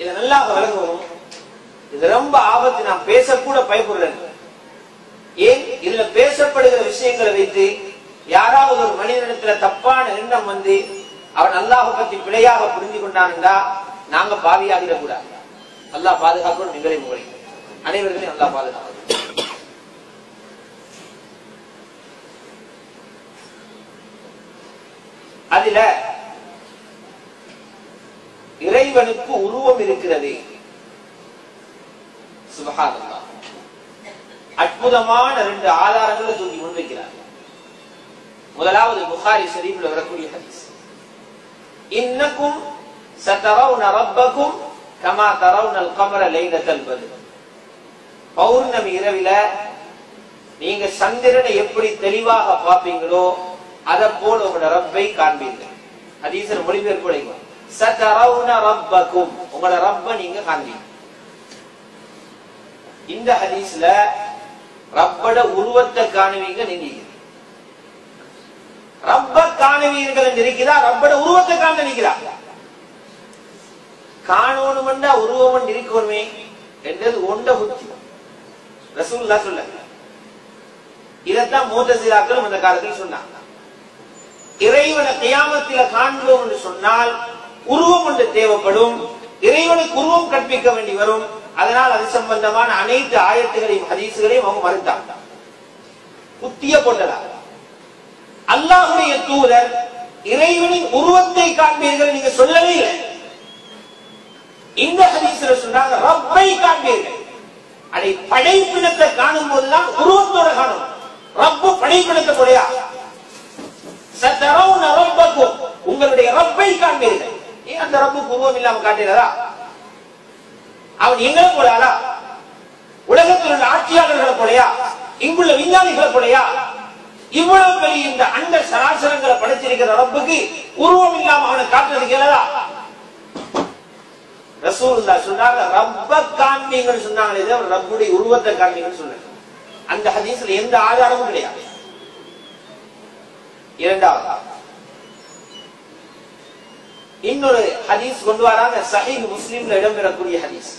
இதை நல்லா விளங்கணும். இது ரொம்ப ஆபத்து. நான் பேசக்கூட பயப்படுறேன். ஏன்? இதுல பேசப்படுகிற விஷயங்களை வைத்து யாராவது ஒரு மனிதனிடத்துல தப்பான எண்ணம் வந்து அவன் அல்லாஹ் பத்தி பிழையாக புரிஞ்சு கொண்டான்டா நாங்க பாவியாகிடக் கூடாது. அல்லாஹ் பாதுகாக்கணும். நிகழை முறை அனைவர்களையும் அல்லாஹ் பாதுகாக்கணும். அதுல இறைவனுக்கு உருவம் இருக்கிறது. சுப்ஹானல்லாஹ். அற்புதமான 2 ஆதாரங்களை தூக்கி முன்வைக்கிறார். முதலாவது புகாரி ஷரீஃப்ல வரக்கூடிய ஹதீஸ், இன்னக்கும் சதரவுன ரப்பக்கும் கமா தரவுனல் கமர லைலத்தல் பத்ர். பௌர்ணமி இரவில நீங்க சந்திரனை எப்படி தெளிவாக பார்ப்பீங்களோ அதை போல உங்களோட ரப்பை காண்பீர்கள். ஹதீஸின் மொழிபெயர்ப்பு சதரவுன ரப்பக்கும், உங்களோட ரப்ப நீங்க காண்பீங்க. இந்த ஹதீஸ்ல ரப்பட உருவத்தை காணுவீங்க. நீங்க ரப்ப காணுவீர்கள் இருக்கிறா, ரப்பட உருவத்தை காண நினைக்கிறா. காணணும்னா உருவம் இருக்கணுமே என்றது ஒண்ட புத்தி. ரசூலுல்லாஹ் சொல்ல இதைத்தான் முஅ்தஸிலாக்கள் அந்த காலத்தில் சொன்னாங்க. இறைவனை கியாமத்தில காண்போம் என்று சொன்னால் உருவம் ஒன்று தேவைப்படும். இறைவனுக்கு உருவம் கற்பிக்க வேண்டி வரும். அதனால் அது சம்பந்தமான அனைத்து ஆயத்துகளையும் ஹதீசுகளையும் அவங்க மறுத்தாங்க, புத்திய போட்டதாக. அல்லாஹ்வுடைய தூதர் இறைவனின் உருவத்தை காண்பீர்கள் நீங்க சொல்லவே இல்லை. இந்த ஹதீஸ்ல சொன்னாங்க ரப்பை காண்பீர்கள். அதை படைப்பினத்தை காணும் போதுதான் உருவத்தோட காணும். ரப்பு படைப்பினத்தை போலையா? சதரவுன ரப்பக்கும், உங்களுடைய ரப்பை காண்பீர்கள். ஏன் அந்த ரப்புக்கு உருவம் இல்லாம காட்டுகிறதா? அவன் எங்களை போலாளா? உலகத்தில் உள்ள ஆட்சியாளர்களை போலையா? இங்குள்ள விஞ்ஞானிகளை போலையா? இவ்வளவு பெரிய இந்த அண்ட சராசரங்களை படைச்சிருக்கிற ரப்புக்கு உருவம் இல்லாம அவனை காட்டுறது கேளதா? ரசூலுல்லாஹ் சொன்னாங்க ரப்ப காண்பீங்கன்னு சொன்னாங்களே தவிர ரப்புடைய உருவத்தை காண்பீங்கன்னு சொன்னாங்க. அந்த ஹதீஸ்ல எந்த ஆதாரமும் கிடையாது. இரண்டாவது இன்னொரு ஹதீஸ் கொண்டு வராங்க, சஹீஹ் முஸ்லிம்ல இடம்பெறக்கூடிய ஹதீஸ்.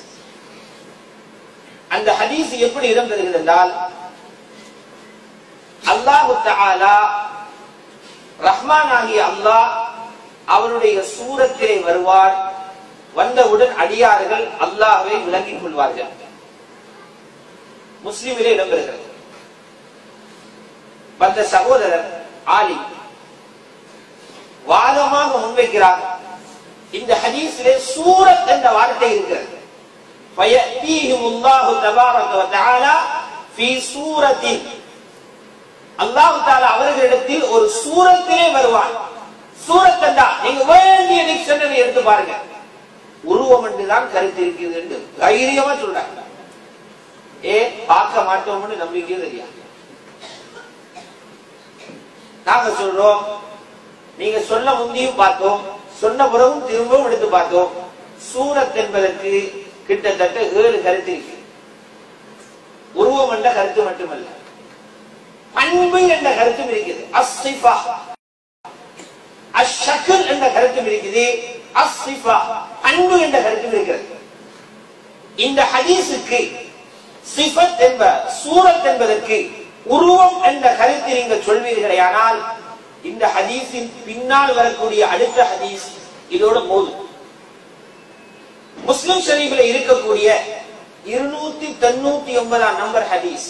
அந்த ஹதீஸ் எப்படி இடம்பெறுகிறது என்றால், அல்லாஹ் தஆலா ரஹ்மான் ஆகிய அல்லாஹ் அவருடைய சூரத்திலே வருவார். வந்தவுடன் அடியார்கள் அல்லாஹ்வை விளங்கிக் கொள்வார்கள். முஸ்லிமிலே இடம்பெறுகிறது. வந்த சகோதரர் ஆலி வாதமாக முன்வைக்கிறார், இந்த ஹதீஸிலே சூரத் என்ற வார்த்தை இருக்கிறது. ஃபயதீஹிமுல்லாஹு தபாரக வ தஆலா ஃபீ சூரத்தின், அல்லாஹ் தஆலா அவர்களிடத்தில் ஒரு சூரத்திலே வருவான். சூரத் என்றா நீங்க வேண்டிய டிக்ஷனரி எடுத்து பாருங்க, உருவம் என்றுதான் கருத்து இருக்குது என்று தைரியமா சொல்றாங்க. பார்க்க மாட்டோம்னு நம்பிக்கையே தெரியாது. நாங்க சொல்றோம், நீங்க சொன்ன முந்தியும் பார்த்தோம், சொன்ன பிறகும் திரும்பவும் எடுத்து பார்த்தோம். சூரத் என்பதற்கு கிட்டத்தட்ட 7 கருத்து இருக்கு. உருவம் என்ற கருத்து மட்டுமல்ல, பண்பு என்ற கருத்தும் இருக்குது. அஸ்ஸிஃபா, அஷ்ஷக்ல் என்ற கருத்தும் இருக்குது. அஸ்ஸிஃபா, பண்பு என்ற கருத்தும் இருக்கிறது. இந்த ஹதீஸுக்கு சிஃபத் என்ப சூரத் என்பதற்கு உருவம் என்ற கருத்தை நீங்கள் சொல்வீர்களேயானால் இந்த ஹதீஸின் பின்னால் வரக்கூடிய அடுத்த ஹதீஸ் இதோட மோதும். முஸ்லிம் ஷரீஃபில் இருக்கக்கூடிய 299 நம்பர் ஹதீஸ்,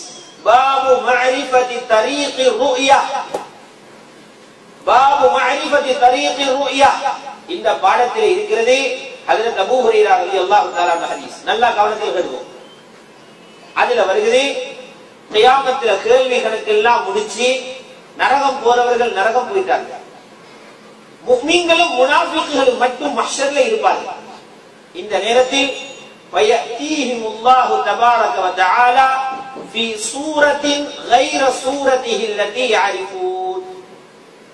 பாபு மஅரிஃபத்தி தரீகி ருயா, பாபு மஅரிஃபத்தி தரீகி ருயா, இந்த பாடத்தில் இருக்கிறது. ஹஜ்ரத் அபூ ஹுரைரா ரலியல்லாஹு தஆலா அந்த ஹதீஸ் நல்லா கவனத்தில் கேளுங்க. அதுல வருகிறது, கியாமத்துல கேள்வி கணக்கெல்லாம் முடிச்சு நரகம் போறவர்கள் நரகம் போயிட்டாங்க. முஃமின்களும் முனாஃபிக்குகளும் மட்டும் மஹ்ஷர்ல இருப்பார்கள். இந்த நேரத்தில் ஃபயதீஹிமுல்லாஹு தபாரக வ தஆலா ஃபீ சூரத்தின் கைர சூரத்திஹி அல்லதி யஅரிஃபூன்,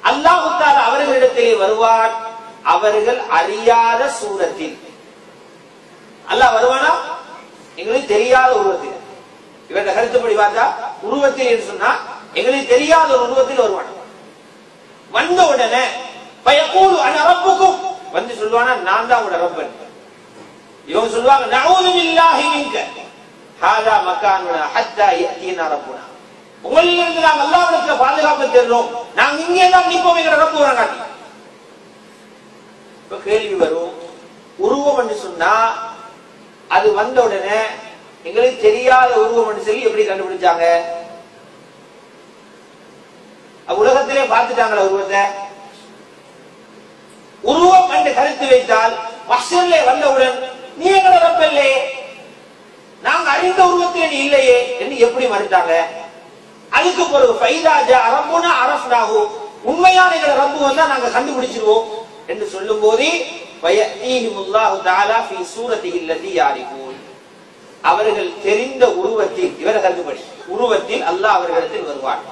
அல்லாஹ் தஆலா அவர்களிடத்திலே வருவார் அவர்கள் அறியாத சூரத்தில். அல்லாஹ் வருவானா? எங்களுக்கு தெரியாத உருவத்தில். இவருடைய கருத்துப்படி பார்த்தா உருவத்தில் என்று சொன்னா எங்களுக்கு தெரியாத ஒரு உருவத்தில் வருவான். வந்த உடனே பயக்கூடு அன ரப்புக்கும் வந்து சொல்லுவானா நான் தான் உங்களோட ரப்பன். இவங்க சொல்லுவாங்க நஊது பில்லாஹி மின்க ஹாதா மகானுனா ஹத்தா யஅதீனா ரப்புனா. உங்களிலிருந்து நாங்கள் அல்லாஹ்விடத்துல பாதுகாப்பு தேடுறோம், நாங்க இங்கே தான் நிற்போம், எங்க ரப்பு வரங்காட்டி. இப்ப கேள்வி வரும், உருவம் என்று சொன்னா அது வந்த உடனே எங்களுக்கு தெரியாத உருவம் என்று சொல்லி எப்படி கண்டுபிடிச்சாங்க? உலகத்திலே பார்த்துட்டாங்களா உருவத்தை? உருவம் என்று கருத்து வைத்தால் மஹ்ஷரிலே வந்தவுடன் நீ எங்கள ரப்பல்லே, நாங்க அறிந்த உருவத்திலே நீ இல்லையே என்று எப்படி மறுத்தாங்க? அதுக்கு பிறகு ஃபைதா ஜா ரப்புனா அரஃப்னாஹு, உண்மையான எங்கள ரப்பு வந்தா நாங்க கண்டுபிடிச்சிருவோம் என்று சொல்லும் போது வயதீஹிமுல்லாஹு தஆலா ஃபீ சூரத்திஹி அல்லதி யாரிஃபூன், அவர்கள் தெரிந்த உருவத்தில், இவர கருத்துப்படி உருவத்தில் அல்லாஹ் அவர்களிடத்தில் வருவார்.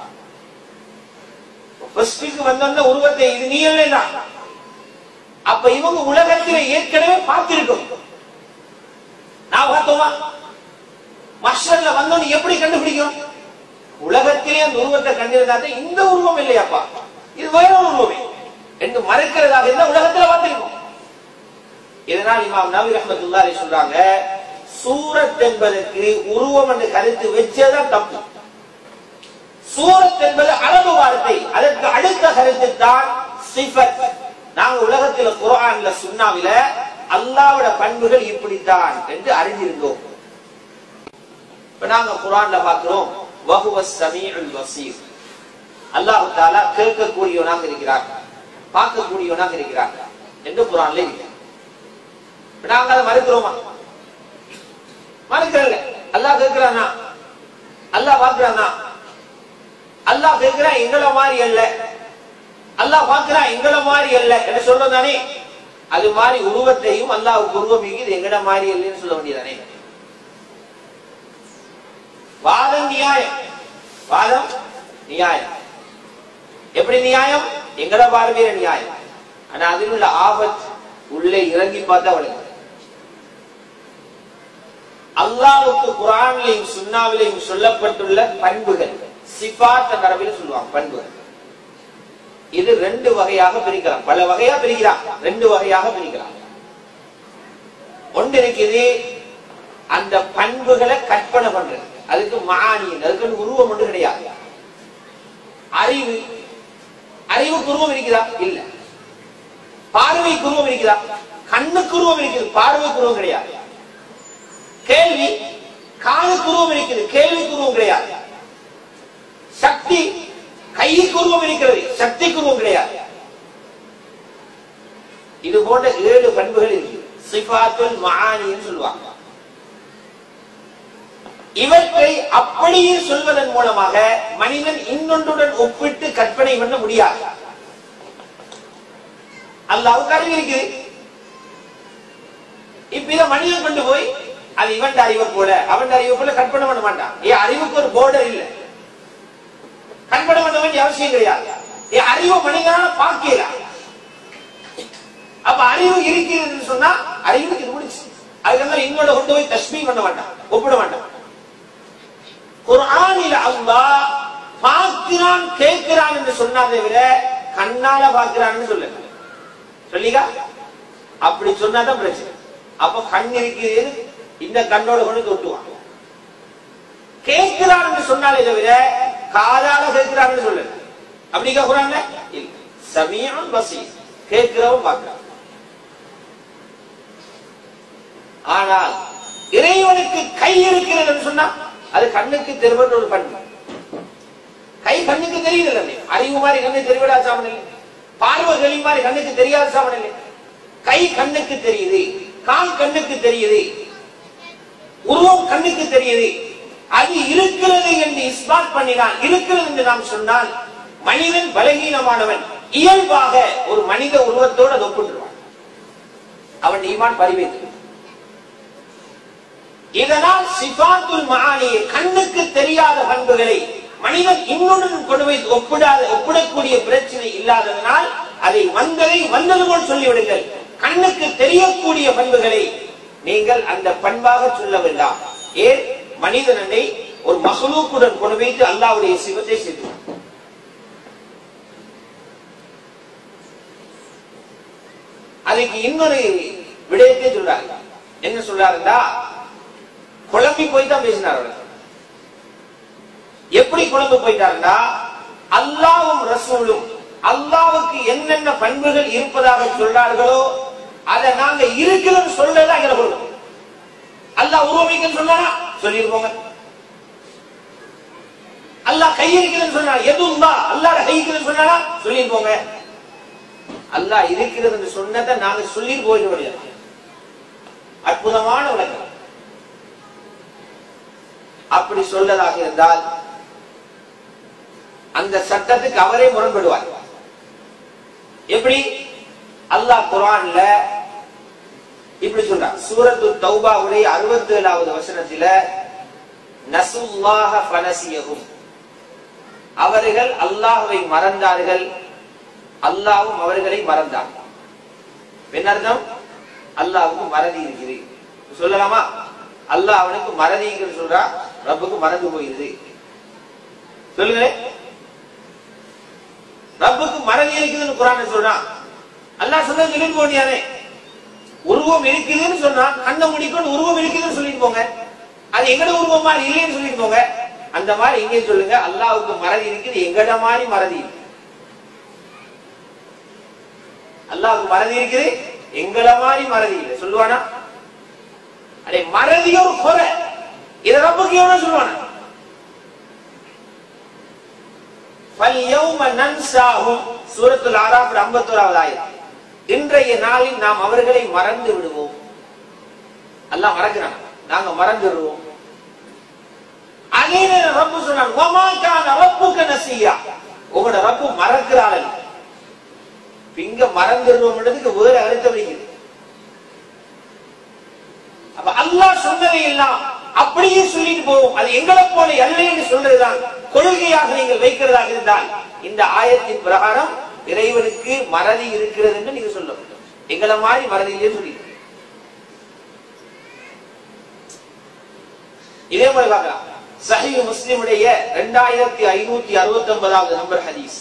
ஃபர்ஸ்ட்க்கு வந்த உருவத்தை இது நீ இல்லைனா, அப்ப இவங்க உலகத்திலே ஏற்கனவே பார்த்திருக்கும். நான் பார்த்தோமா? மஹ்ஷர்ல வந்தோன்னு எப்படி கண்டுபிடிக்கும்? உலகத்திலே அந்த உருவத்தை கண்டிருந்தாலே இந்த உருவம் இல்லையாப்பா, இது வேற உருவமே என்று மறுக்கிறதாக இருந்தால் உலகத்துல பார்த்திருக்கும். இதனால் இமாம் நவவி ரஹ்மத்துல்லாஹி அலைஹி சொல்றாங்க, சூரத் என்பதற்கு உருவம் என்று கருத்து வச்சதான் தப்பு. சூரத் என்பது அரபு வார்த்தை, அதற்கு அடுத்த கருத்து தான் சிஃபத். நாங்க உலகத்துல குர்ஆன்ல சுன்னாவில அல்லாஹ்வோட பண்புகள் இப்படித்தான் என்று அறிந்திருந்தோம். இப்ப நாங்க குர்ஆன்ல பார்க்கிறோம் வஹுவஸ் ஸமீஉல் பஸீர், அல்லாஹ் தஆலா கேட்கக்கூடியவனாக இருக்கிறார், பார்க்கக்கூடியவனாக இருக்கிறார் என்று குர்ஆன்ல இருக்கு. நாங்க அதை மறுக்கிறோமா? மறுக்கல. அல்லாஹ் கேட்கிறானா? அல்லாஹ் பார்க்கிறானா? அல்லாஹ் கேட்கிறா எங்களை மாதிரி அல்ல, அல்லாஹ் பார்க்கிறா எங்களை மாதிரி அல்ல என்று சொல்றதானே. அது மாதிரி உருவத்தையும் அல்லாஹ்வுக்கு உருவம் இருக்குது, எங்கட மாதிரி இல்லைன்னு சொல்ல வேண்டியதானே. வாதம் நியாயம், வாதம் நியாயம். எப்படி நியாயம்? எங்கட பார்வையில நியாயம். ஆனா அதில் உள்ள ஆபத் உள்ளே இறங்கி பார்த்தா வழங்க. அல்லாஹ்வுக்கு குர்ஆனிலும் சுன்னாவிலும் சொல்லப்பட்டுள்ள பண்புகள், சிஃபாத் என்ற அரபில சொல்லுவாங்க பண்புகள். இது ரெண்டு வகையாக பிரிக்கலாம், பல வகையா பிரிக்கலாம், ரெண்டு வகையாக பிரிக்கலாம். ஒன்று இருக்குது அந்த பண்புகளை கற்பனை பண்றது, அதுக்கு மஆனி, அதுக்கு உருவம் ஒன்று கிடையாது. அறிவு, அறிவுக்கு உருவம் இருக்குதா? இல்ல. பார்வைக்கு உருவம் இருக்குதா? கண்ணுக்கு உருவம் இருக்குது, பார்வைக்கு உருவம் கிடையாது. கேள்வி, காதுக்கு உருவம் இருக்குது, கேள்விக்கு உருவம் கிடையாது. சக்தி, கைக்கு உருவம் இருக்கிறது, சக்திக்கு உருவம் கிடையாது. இது போன்ற 7 பண்புகள் இருக்கு, சிஃபாத்துல் மஆனின்னு சொல்லுவாங்க. இவற்றை அப்படியே சொல்வதன் மூலமாக மனிதன் இன்னொன்றுடன் ஒப்பிட்டு கற்பனை பண்ண முடியாது. அல்லாஹ்வுக்கு அறிவு இருக்குது. இப்ப இத மனிதன் கொண்டு போய் அது இவன் அறிவை போல அவன் அறிவை போல கற்பனை பண்ண மாட்டான். ஏன் அறிவுக்கு ஒரு போர்டர் இல்ல, கற்பனை பண்ண வேண்டிய அவசியம் கிடையாது. ஏன் அறிவு மனிதனால பார்க்கலாம். அப்ப அறிவு இருக்கிறது சொன்னா அறிவுக்கு இது முடிச்சு, அதுக்கு இன்னொரு கொண்டு போய் தஸ்பீஹ் பண்ண மாட்டான், ஒப்பிட மாட்டான். குர்ஆனில் அல்லாஹ் பார்க்கிறான் கேட்கிறான் என்று சொன்னாதை விட கண்ணால பார்க்கிறான்னு சொல்ல சொல்லிக்கா. அப்படி சொன்னாதான் பிரச்சனை. அப்ப கண் இருக்குது, இந்த கண்ணோட கொண்டு தொட்டுவான். கேட்கிறான் என்று சொன்னாலே தவிர காதால கேட்கிறான்னு சொல்ல அப்படிக்கா குர்ஆன்ல இல்ல. சமீஉன் பஸீர், கேட்கிறவன் பார்க்கிறான். ஆனால் இறைவனுக்கு கை இருக்கிறது என்று சொன்னா அது கண்ணுக்கு தெரிவது ஒரு பண்பு. கை கண்ணுக்கு தெரியுது, அறிவு மாதிரி கண்ணு தெரிவிடாத சாமன் இல்லை, பார்வை கேள்வி மாதிரி கண்ணுக்கு தெரியாத சாமன் இல்லை. கை கண்ணுக்கு தெரியுது, கால் கண்ணுக்கு தெரியுது, உருவம் கண்ணுக்கு தெரியுது. அது இருக்கிறது என்று இஸ்பாத் பண்ணினான், இருக்கிறது என்று நாம் சொன்னால் மனிதன் பலகீனமானவன், இயல்பாக ஒரு மனித உருவத்தோடு அதை ஒப்பிட்டுருவான், அவன் ஈமான் பறிவைத்து. இதனால் சிஃபாத்துல் மஆனி, கண்ணுக்கு தெரியாத பண்புகளை மனிதன் இன்னொன்று கொண்டு போய் ஒப்பிடக்கூடிய பிரச்சனை இல்லாததனால் அதை வந்ததை வந்தது போல் சொல்லிவிடுங்கள். கண்ணுக்கு தெரியக்கூடிய பண்புகளை நீங்கள் அந்த பண்பாக சொல்ல வேண்டாம். ஏன் மனிதனை ஒரு மஹ்லூக்குடன் கொண்டு வைத்து அல்லாஹ்வுடைய சிவத்தை சேர்த்து அதுக்கு இன்னொரு விடயத்தை சொல்றாங்க. என்ன சொல்றாருண்டா, குழம்பி போய் தான் பேசினார். அவர் எப்படி குழம்பு போயிட்டாருன்னா, அல்லாஹ்வும் ரசூலும் அல்லாஹ்வுக்கு என்னென்ன பண்புகள் இருப்பதாக சொல்றார்களோ அதை நாங்க இருக்குதுன்னு சொல்றதா எங்களை பொருள். அல்லாஹ் உருவமைக்குன்னு சொன்னா சொல்லிருப்போங்க. அல்லாஹ் கை இருக்குதுன்னு சொன்னா எதுவா அல்லாஹ் கை இருக்குதுன்னு சொன்னா சொல்லிருப்போங்க. அல்லாஹ் இருக்கிறது சொன்னதை நாங்க சொல்லி போயிட முடியாது. அற்புதமான விளக்கம். அப்படி சொல்லதாக இருந்தால் அந்த சட்டத்துக்கு அவரே முரண்படுவார். எப்படி? அல்லாஹ் குர்ஆன்ல இப்படி சொல்றார். சூரத்து தௌபாவுடைய 67வது வசனத்தில நசுல்லாஹ ஃபனசியஹும், அவர்கள் அல்லாஹ்வை மறந்தார்கள், அல்லாஹ்வும் அவர்களை மறந்தார். என்ன அர்த்தம்? அல்லாஹ்வுக்கு மறதி இருக்குது சொல்லலாமா? அல்லாஹ் அவனுக்கு மறதின்னு சொல்றா, ரப்புக்கு மறந்து போயிருது சொல்லுங்க. ரப்புக்கு மறதி இருக்குதுன்னு குர்ஆன் சொல்றான். அல்லாஹ் சொன்னது சொல்லிட்டு போனியானே. உருவம் இருக்குதுன்னு சொன்னா கண்ணை முடிக்கணும், உருவம் இருக்குதுன்னு சொல்லிட்டு போங்க. அது எங்கட உருவம் மாதிரி இல்லைன்னு சொல்லிட்டு போங்க. அந்த மாதிரி இங்கே சொல்லுங்க, அல்லாஹ்வுக்கு மறதி இருக்குது, எங்கட மாதிரி மறதி. அல்லாஹ்வுக்கு மறதி இருக்குது, எங்கட மாதிரி மறதி இல்லை சொல்லுவானா? அடே மறதி ஒரு குறை, இத ரப்புக்கு எவனோ சொல்லுவானா? ஃபல்யௌம நன்சாஹும், சூரத்துல் ஆராஃப் 51வது ஆயத். இன்றைய நாளில் நாம் அவர்களை மறந்து விடுவோம். அல்லாஹ் மறக்கிறான், நாங்க மறந்துடுவோம். அதே நேரம் ரப்பு சொன்னான், வமா கான ரப்புக நசியா, உங்களோட ரப்பு மறக்கிறாள். இங்க மறந்துடுவோம்ன்றதுக்கு வேற அர்த்தம் இருக்குது. அப்ப அல்லாஹ் சொன்னதை எல்லாம் அப்படியே சொல்லிட்டு போவோம், அது எங்களை போல அல்ல என்று சொல்றதுதான் கொள்கையாக நீங்கள் வைக்கிறதாக இருந்தால் இந்த ஆயத்தின் பிரகாரம் இறைவனுக்கு மறதி இருக்கிறது என்று நீங்க சொல்ல வேண்டும். எங்களை மாதிரி மறதி இல்லையே சொல்லி இதே மாதிரி பார்க்கலாம். சஹீஹ் முஸ்லிமுடைய 2569வது நம்பர் ஹதீஸ்,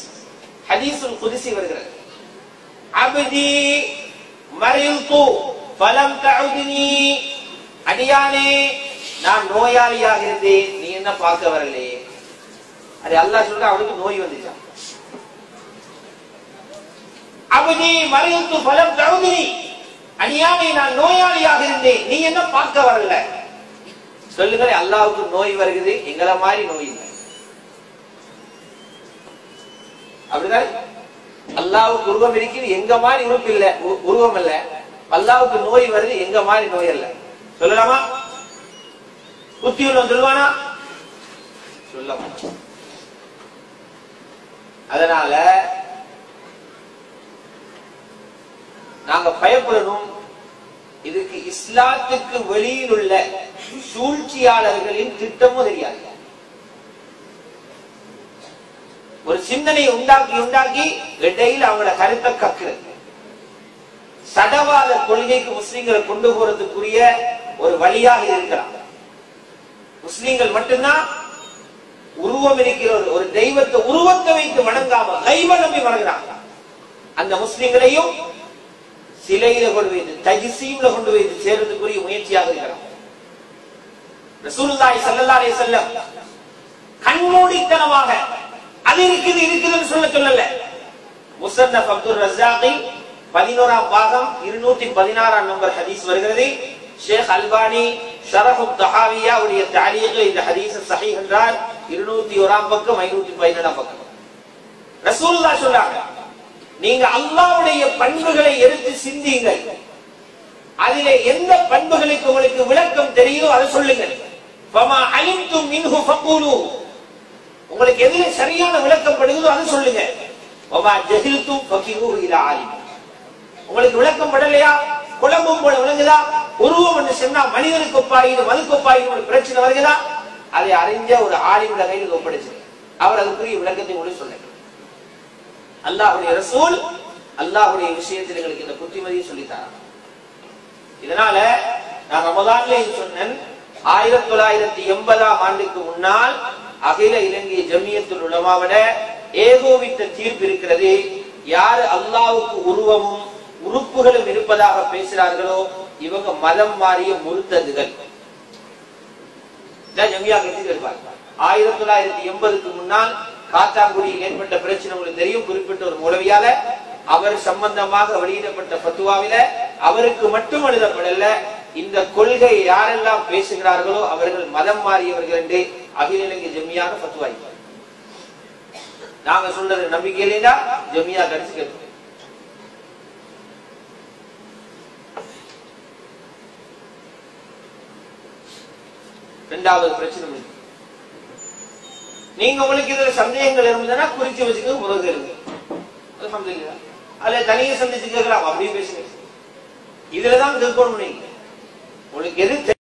ஹதீஸுல் குத்ஸி வருகிறது. அப்தி மரில்து ஃபலம் தஉத்னி, அடியானே நான் நோயாளியாக இருந்தேன், நீ என்ன பார்க்க வரலையே. அது அல்லாஹ் சொல்ற, அவனுக்கு நோய் வந்துச்சான். அப்தி மரில்து ஃபலம் தஉத்னி, அடியானே நான் நோயாளியாக இருந்தேன், நீ என்ன பார்க்க வரல. சொல்லுங்க, அல்லாஹ்வுக்கு நோய் வருகிறது, எங்களை மாதிரி நோய் இல்லை. அப்படிதான் அல்லாஹ்வுக்கு உருவம் இருக்குது, எங்க மாதிரி உறுப்பு இல்ல, உருவம் இல்ல. அல்லாஹ்வுக்கு நோய் வருது, எங்க மாதிரி நோய் அல்ல. சொல்லலாமா? புத்தி உள்ளவன் சொல்லுவானா? சொல்ல மாட்டான். அதனால நாங்க பயப்படணும். இதுக்கு இஸ்லாத்துக்கு வெளியில் உள்ள சூழ்ச்சியாளர்களின் திட்டமும் தெரியாது. ஒரு சிந்தனையை உண்டாக்கி இடையில் அவங்களோட கருத்தை கக்குறது. சடவாத கொள்கைக்கு முஸ்லிம்களை கொண்டு போறதுக்குரிய ஒரு வழியாக இருக்கலாம். முஸ்லிம்கள் மட்டும்தான் உருவம் இருக்கிற ஒரு தெய்வத்தை உருவத்தை வைத்து வணங்காம கைவ நம்பி வணங்குறாங்க. அந்த முஸ்லிம்களையும் சிலையில கொண்டு வைத்து தஜ்சீம்ல கொண்டு வைத்து சேர்றதுக்குரிய முயற்சியாக இருக்கிறார். ரசூலுல்லாஹி ஸல்லல்லாஹு அலைஹி வஸல்லம் கண்மூடித்தனமாக அது இருக்குதுன்னு சொல்லல. முஸன்னஃப் அப்துர் ரஸாகி 11ஆம் பாகம் 216ஆம் நம்பர் ஹதீஸ் வருகிறது. ஷேக் அல்பானி ஷரஹ் தஹாவியா உடைய தஅலீக் இந்த ஹதீஸ் சஹீஹ் என்றார் 201ஆம் பக்கம் 517ஆம் பக்கம். ரசூலுல்லாஹ் சொல்றாங்க, நீங்க அல்லாஹ்வுடைய பண்புகளை எடுத்து சிந்தியுங்கள், அதிலே எந்த பண்புகளுக்கு உங்களுக்கு விளக்கம் தெரியுதோ அதை சொல்லுங்கள். ஃபமா அலிம்தும் மின்ஹு ஃபகூலு, உங்களுக்கு எதில சரியான விளக்கம் படுகிறதோ அதை சொல்லுங்க. வமா ஜஹில்தும் ஃபகிஹு இலா ஆலிம், உங்களுக்கு விளக்கம் படலையா, குழம்பும் போல விளங்குதா, உருவம் என்று சொன்னா மனிதனுக்கு ஒப்பாயிடும் மதுக்கு ஒப்பாயிடும் ஒரு பிரச்சனை வருகிறதா, அதை அறிஞ்ச ஒரு ஆலிம் கையில் ஒப்படைச்சு அவர் அதுக்குரிய விளக்கத்தை உங்களுக்கு சொல்லுங்க. அல்லாஹ்வுடைய ரசூல் அல்லாஹ்வுடைய விஷயத்தில் எங்களுக்கு இந்த புத்திமதியை சொல்லித்தார். இதனால நான் ரமதான்ல சொன்னேன், 1980ஆம் ஆண்டுக்கு முன்னால் அகில இலங்கை ஜமியத்துல் உலமாவிட ஏகோபித்த தீர்ப்பு இருக்கிறது. யாரு அல்லாஹ்வுக்கு உருவமும் உறுப்புகளும் இருப்பதாக பேசுகிறார்களோ இவங்க மதம் மாறிய முர்த்ததுகள். ஜமியா கட்சியில் இருப்பார். 1980க்கு முன்னால் காத்தாங்குடியில் ஏற்பட்ட பிரச்சனை உங்களுக்கு தெரியும். குறிப்பிட்ட ஒரு மௌலவியால அவர் சம்பந்தமாக வெளியிடப்பட்ட ஃபத்வாவில அவருக்கு மட்டும் எழுதப்படல, இந்த கொள்கை யாரெல்லாம் பேசுகிறார்களோ அவர்கள் மதம் மாறியவர்கள் என்று அகில இலங்கை ஜமியாக ஃபத்வா. நாங்க சொல்றது நம்பிக்கை இல்லையா? ஜமியா கட்சி கேட்கும். இரண்டாவது பிரச்சனை, நீங்க உங்களுக்கு இதுல சந்தேகங்கள் இருந்ததுன்னா குறிச்சு வச்சுக்க முறை இருக்கு. அல்ஹம்துலில்லாஹ். அதுல தனியே சந்திச்சு கேட்கலாம், அப்படியே பேசுங்க. இதுலதான் கேட்கணும். நீங்க உங்களுக்கு எது